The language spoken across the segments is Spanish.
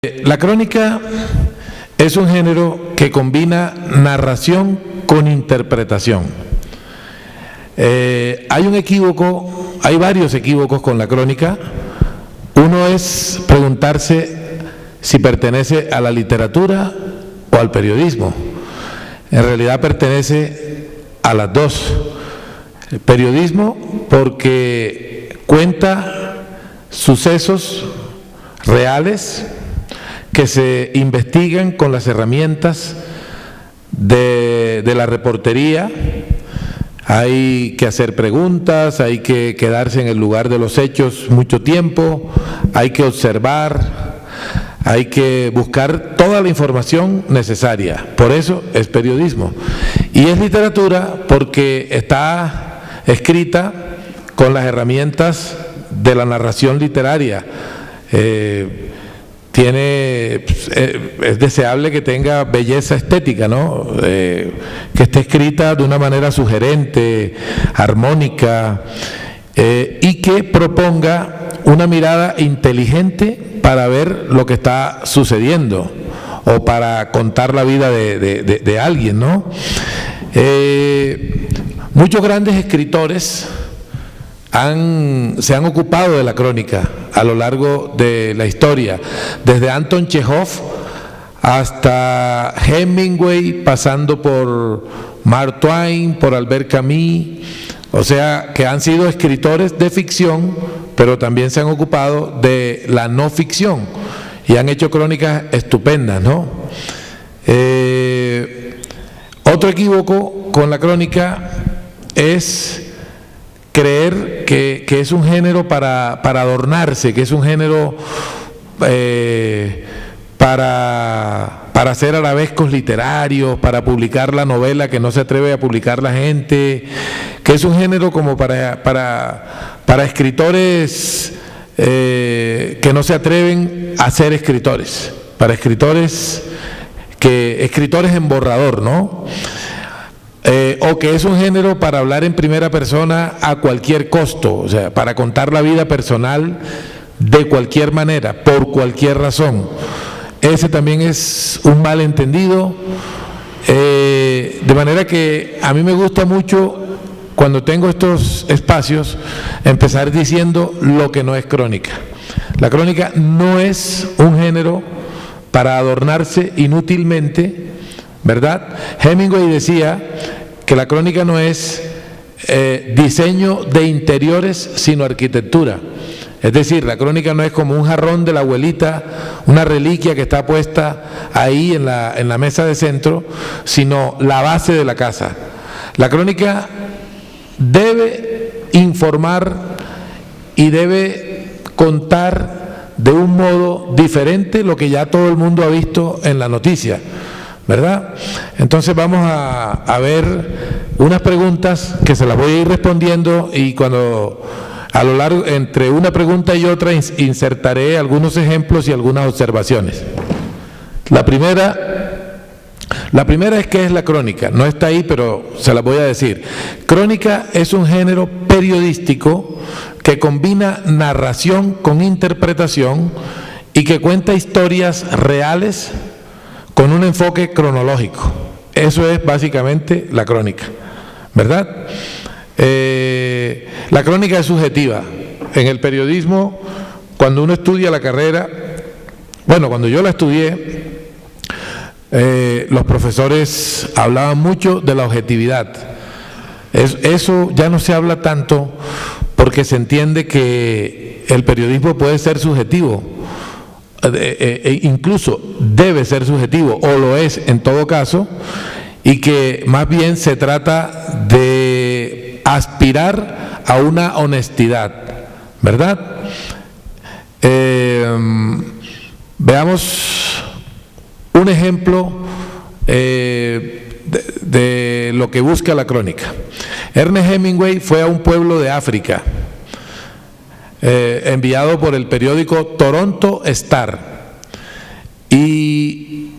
La crónica es un género que combina narración con interpretación. Hay un equívoco, hay varios equívocos con la crónica. Uno es preguntarse si pertenece a la literatura o al periodismo. En realidad pertenece a las dos. El periodismo porque cuenta sucesos reales que se investigan con las herramientas de la reportería. Hay que hacer preguntas, hay que quedarse en el lugar de los hechos mucho tiempo, hay que observar, hay que buscar toda la información necesaria. Por eso es periodismo. Y es literatura porque está escrita con las herramientas de la narración literaria. Es deseable que tenga belleza estética, ¿no? Que esté escrita de una manera sugerente, armónica, y que proponga una mirada inteligente para ver lo que está sucediendo o para contar la vida de alguien, ¿no? Muchos grandes escritores se han ocupado de la crónica a lo largo de la historia, desde Anton Chekhov hasta Hemingway, pasando por Mark Twain, por Albert Camus, o sea, que han sido escritores de ficción, pero también se han ocupado de la no ficción y han hecho crónicas estupendas, ¿no? Otro equívoco con la crónica es creer que es un género para adornarse, que es un género para hacer arabescos literarios, para publicar la novela que no se atreve a publicar la gente, que es un género como para escritores que no se atreven a ser escritores, para escritores en borrador, ¿no? O que es un género para hablar en primera persona a cualquier costo, o sea, para contar la vida personal de cualquier manera, por cualquier razón. Ese también es un malentendido, de manera que a mí me gusta mucho, cuando tengo estos espacios, empezar diciendo lo que no es crónica. La crónica no es un género para adornarse inútilmente, ¿verdad? Hemingway decía que la crónica no es diseño de interiores, sino arquitectura. Es decir, la crónica no es como un jarrón de la abuelita, una reliquia que está puesta ahí en la mesa de centro, sino la base de la casa. La crónica debe informar y debe contar de un modo diferente lo que ya todo el mundo ha visto en la noticia, ¿verdad? Entonces vamos a ver unas preguntas que se las voy a ir respondiendo, y cuando a lo largo, entre una pregunta y otra, insertaré algunos ejemplos y algunas observaciones. La primera es ¿qué es la crónica? No está ahí, pero se la voy a decir. Crónica es un género periodístico que combina narración con interpretación y que cuenta historias reales con un enfoque cronológico. Eso es básicamente la crónica, ¿verdad? La crónica es subjetiva. En el periodismo, cuando uno estudia la carrera, bueno, cuando yo la estudié, los profesores hablaban mucho de la objetividad. Eso ya no se habla tanto, porque se entiende que el periodismo puede ser subjetivo, incluso debe ser subjetivo, o lo es en todo caso, y que más bien se trata de aspirar a una honestidad, ¿verdad? Veamos un ejemplo de lo que busca la crónica. Ernest Hemingway fue a un pueblo de África, enviado por el periódico Toronto Star, y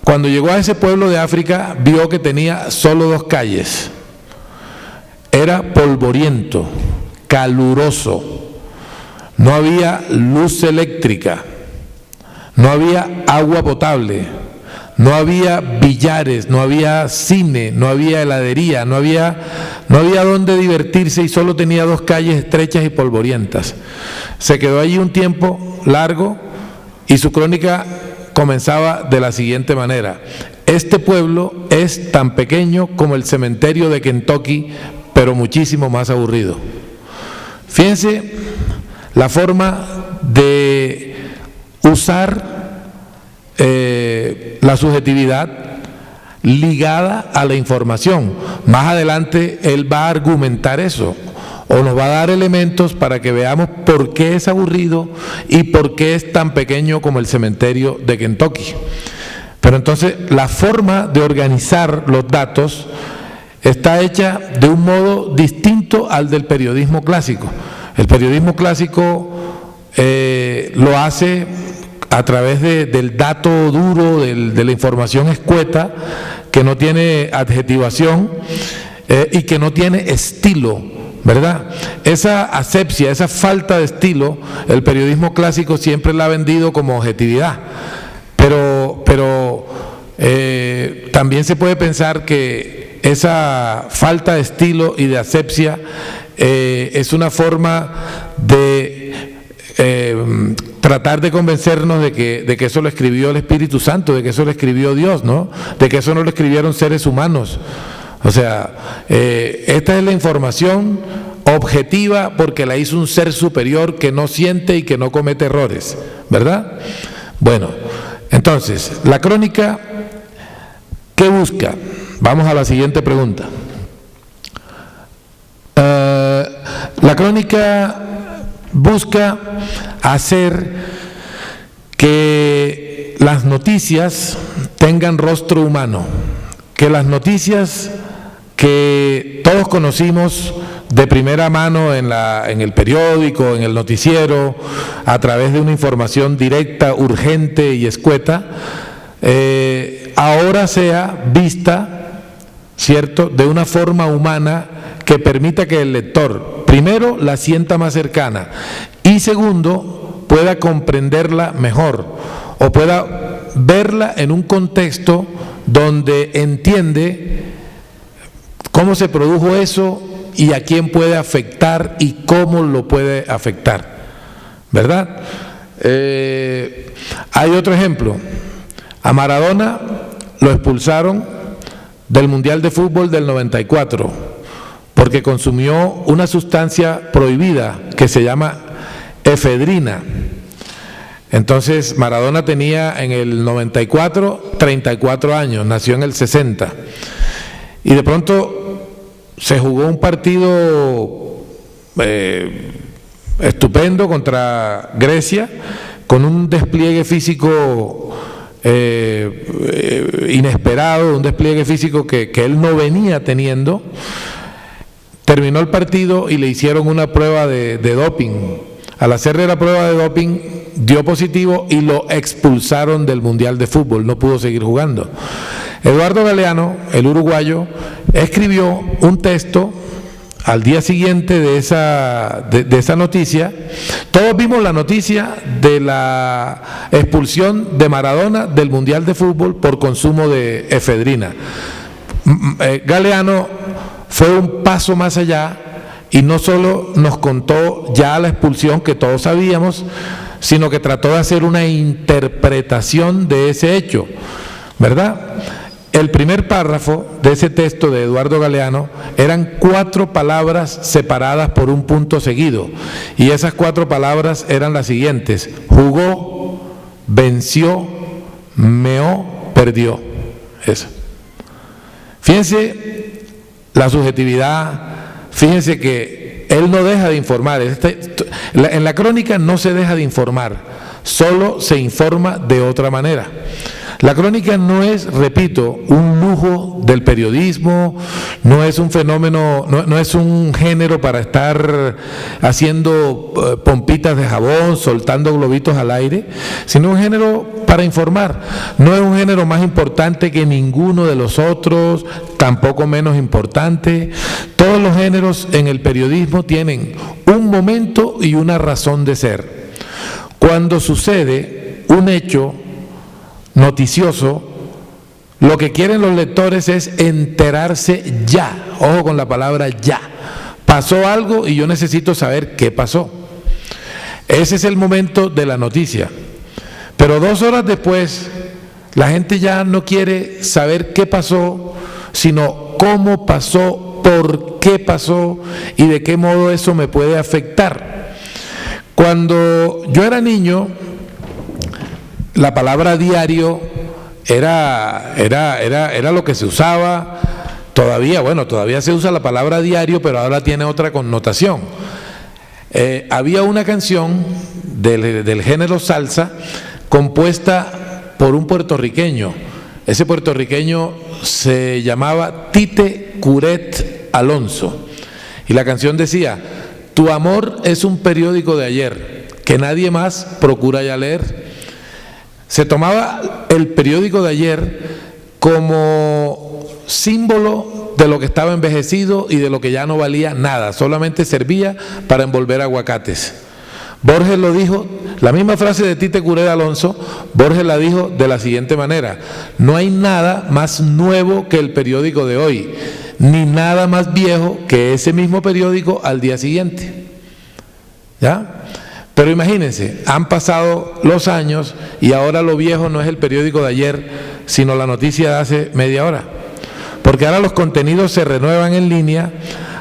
cuando llegó a ese pueblo de África vio que tenía solo 2 calles. Era polvoriento, caluroso, no había luz eléctrica, no había agua potable, no había billares, no había cine, no había heladería, no había dónde divertirse y solo tenía 2 calles estrechas y polvorientas. Se quedó allí un tiempo largo y su crónica comenzaba de la siguiente manera: este pueblo es tan pequeño como el cementerio de Kentucky, pero muchísimo más aburrido. Fíjense la forma de usar la subjetividad ligada a la información. Más adelante él va a argumentar eso, o nos va a dar elementos para que veamos por qué es aburrido y por qué es tan pequeño como el cementerio de Kentucky. Pero entonces la forma de organizar los datos está hecha de un modo distinto al del periodismo clásico. El periodismo clásico lo hace a través del dato duro, de la información escueta, que no tiene adjetivación y que no tiene estilo, ¿verdad? Esa asepsia, esa falta de estilo, el periodismo clásico siempre la ha vendido como objetividad, pero también se puede pensar que esa falta de estilo y de asepsia es una forma de tratar de convencernos de que eso lo escribió el Espíritu Santo, de que eso lo escribió Dios, ¿no? De que eso no lo escribieron seres humanos. O sea, esta es la información objetiva porque la hizo un ser superior que no siente y que no comete errores, ¿verdad? Bueno, entonces, la crónica, ¿qué busca? Vamos a la siguiente pregunta. La crónica busca hacer que las noticias tengan rostro humano, que las noticias que todos conocimos de primera mano en el periódico, en el noticiero, a través de una información directa, urgente y escueta, ahora sea vista, ¿cierto?, de una forma humana que permita que el lector, primero, la sienta más cercana y segundo, pueda comprenderla mejor o pueda verla en un contexto donde entiende cómo se produjo eso y a quién puede afectar y cómo lo puede afectar, ¿verdad? Hay otro ejemplo. A Maradona lo expulsaron del Mundial de Fútbol del 94 porque consumió una sustancia prohibida que se llama efedrina. Entonces Maradona tenía en el 94 34 años, nació en el 60 y de pronto se jugó un partido estupendo contra Grecia con un despliegue físico inesperado, un despliegue físico que él no venía teniendo. Terminó el partido y le hicieron una prueba de doping. Al hacerle la prueba de doping dio positivo y lo expulsaron del Mundial de Fútbol, no pudo seguir jugando. Eduardo Galeano, el uruguayo, escribió un texto al día siguiente de esa noticia. Todos vimos la noticia de la expulsión de Maradona del Mundial de Fútbol por consumo de efedrina. Galeano fue un paso más allá y no solo nos contó ya la expulsión que todos sabíamos, sino que trató de hacer una interpretación de ese hecho, ¿verdad? El primer párrafo de ese texto de Eduardo Galeano eran 4 palabras separadas por un punto seguido, y esas 4 palabras eran las siguientes: jugó, venció, meó, perdió. Eso. Fíjense la subjetividad, fíjense que él no deja de informar. En la crónica no se deja de informar, solo se informa de otra manera. La crónica no es, repito, un lujo del periodismo, no es un fenómeno, no es un género para estar haciendo pompitas de jabón, soltando globitos al aire, sino un género para informar. No es un género más importante que ninguno de los otros, tampoco menos importante. Todos los géneros en el periodismo tienen un momento y una razón de ser. Cuando sucede un hecho noticioso, lo que quieren los lectores es enterarse ya. Ojo con la palabra ya. Pasó algo y yo necesito saber qué pasó. Ese es el momento de la noticia. Pero 2 horas después, la gente ya no quiere saber qué pasó, sino cómo pasó, por qué pasó y de qué modo eso me puede afectar. Cuando yo era niño, la palabra diario era lo que se usaba. Todavía se usa la palabra diario, pero ahora tiene otra connotación. Había una canción del género salsa compuesta por un puertorriqueño. Ese puertorriqueño se llamaba Tite Curet Alonso, y la canción decía: tu amor es un periódico de ayer que nadie más procura ya leer. Se tomaba el periódico de ayer como símbolo de lo que estaba envejecido y de lo que ya no valía nada, solamente servía para envolver aguacates. Borges lo dijo, la misma frase de Tite Curet Alonso, Borges la dijo de la siguiente manera: no hay nada más nuevo que el periódico de hoy, ni nada más viejo que ese mismo periódico al día siguiente. ¿Ya? Pero imagínense, han pasado los años y ahora lo viejo no es el periódico de ayer, sino la noticia de hace media hora. Porque ahora los contenidos se renuevan en línea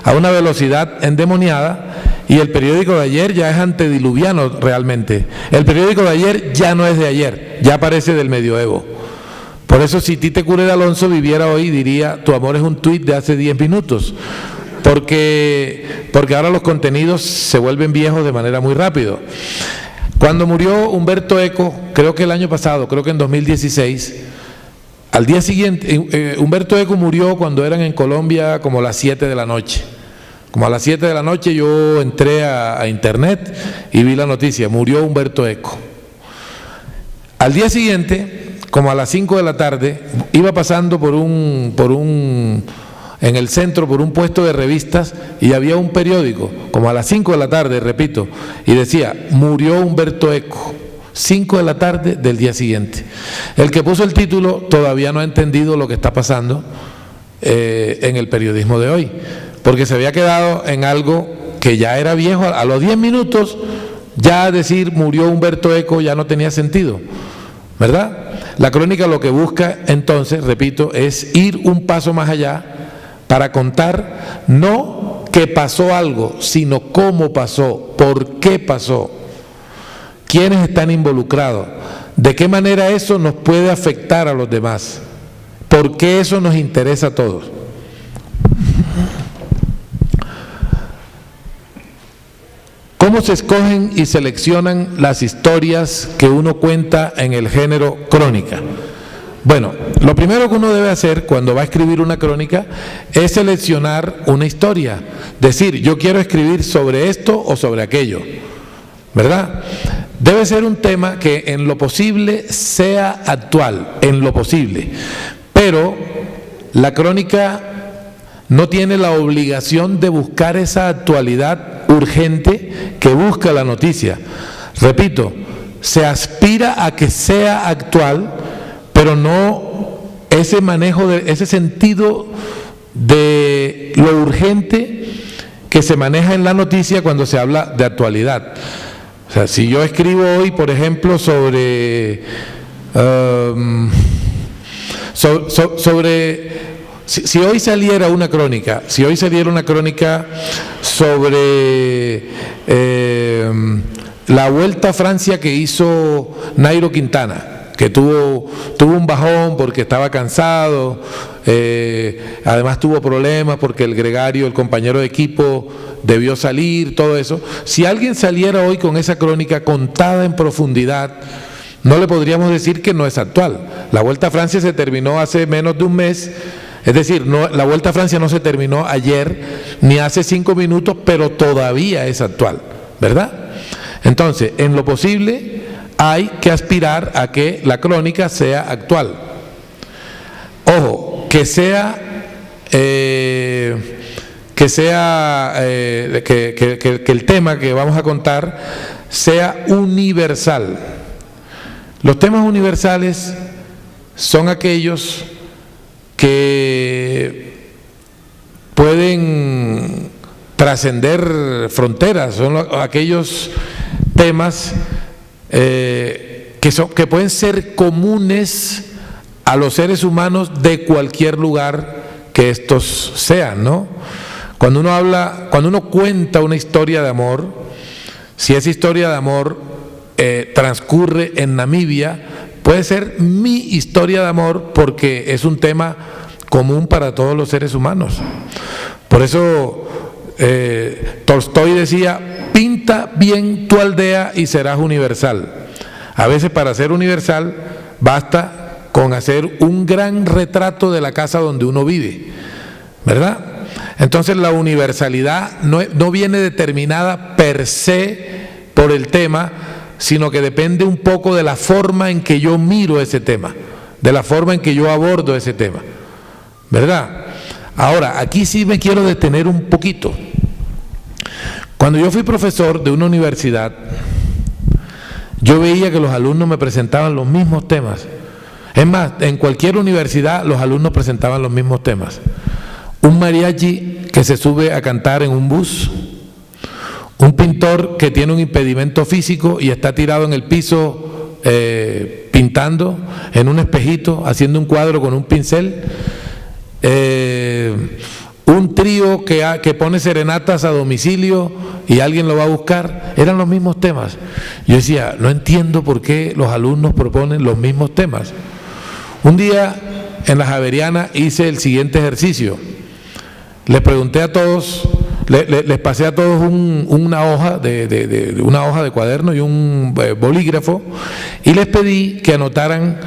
a una velocidad endemoniada, y el periódico de ayer ya es antediluviano realmente. El periódico de ayer ya no es de ayer, ya parece del medioevo. Por eso, si Tite Curet Alonso viviera hoy, diría: tu amor es un tuit de hace 10 minutos. Porque ahora los contenidos se vuelven viejos de manera muy rápido. Cuando murió Humberto Eco, creo que el año pasado, creo que en 2016, al día siguiente, Humberto Eco murió cuando eran en Colombia como las 7 de la noche. Como a las 7 de la noche yo entré a internet y vi la noticia: murió Humberto Eco. Al día siguiente, como a las 5 de la tarde, iba pasando en el centro por un puesto de revistas, y había un periódico, como a las 5 de la tarde, repito, y decía: murió Humberto Eco, 5 de la tarde del día siguiente. El que puso el título todavía no ha entendido lo que está pasando en el periodismo de hoy, porque se había quedado en algo que ya era viejo. A los 10 minutos ya decir murió Humberto Eco ya no tenía sentido, ¿verdad? La crónica lo que busca entonces, repito, es ir un paso más allá para contar no que pasó algo, sino cómo pasó, por qué pasó, quiénes están involucrados, de qué manera eso nos puede afectar a los demás, por qué eso nos interesa a todos. ¿Cómo se escogen y seleccionan las historias que uno cuenta en el género crónica? Bueno, lo primero que uno debe hacer cuando va a escribir una crónica es seleccionar una historia. Decir: yo quiero escribir sobre esto o sobre aquello, ¿verdad? Debe ser un tema que en lo posible sea actual, en lo posible. Pero la crónica no tiene la obligación de buscar esa actualidad urgente que busca la noticia. Repito, se aspira a que sea actual, pero no ese manejo, ese sentido de lo urgente que se maneja en la noticia cuando se habla de actualidad. O sea, si yo escribo hoy, por ejemplo, sobre si hoy saliera una crónica, sobre la Vuelta a Francia que hizo Nairo Quintana, que tuvo un bajón porque estaba cansado, además tuvo problemas porque el gregario, el compañero de equipo, debió salir, todo eso. Si alguien saliera hoy con esa crónica contada en profundidad, no le podríamos decir que no es actual. La Vuelta a Francia se terminó hace menos de un mes, es decir, la Vuelta a Francia no se terminó ayer ni hace 5 minutos, pero todavía es actual, ¿verdad? Entonces, en lo posible hay que aspirar a que la crónica sea actual. Ojo, que el tema que vamos a contar sea universal. Los temas universales son aquellos que pueden trascender fronteras, son aquellos temas que pueden ser comunes a los seres humanos de cualquier lugar que estos sean, ¿no? Cuando uno cuenta una historia de amor, si esa historia de amor transcurre en Namibia, puede ser mi historia de amor porque es un tema común para todos los seres humanos. Por eso Tolstoy decía: pinta bien tu aldea y serás universal. A veces para ser universal basta con hacer un gran retrato de la casa donde uno vive, ¿verdad? Entonces la universalidad no viene determinada per se por el tema, sino que depende un poco de la forma en que yo miro ese tema, de la forma en que yo abordo ese tema, ¿verdad? Ahora, aquí sí me quiero detener un poquito. Cuando yo fui profesor de una universidad, yo veía que los alumnos me presentaban los mismos temas. Es más, en cualquier universidad los alumnos presentaban los mismos temas. Un mariachi que se sube a cantar en un bus, un pintor que tiene un impedimento físico y está tirado en el piso pintando en un espejito, haciendo un cuadro con un pincel, un trío que pone serenatas a domicilio y alguien lo va a buscar. Eran los mismos temas. Yo decía, no entiendo por qué los alumnos proponen los mismos temas. Un día en la Javeriana hice el siguiente ejercicio. Les pregunté a todos, les pasé a todos una hoja de cuaderno y un bolígrafo, y les pedí que anotaran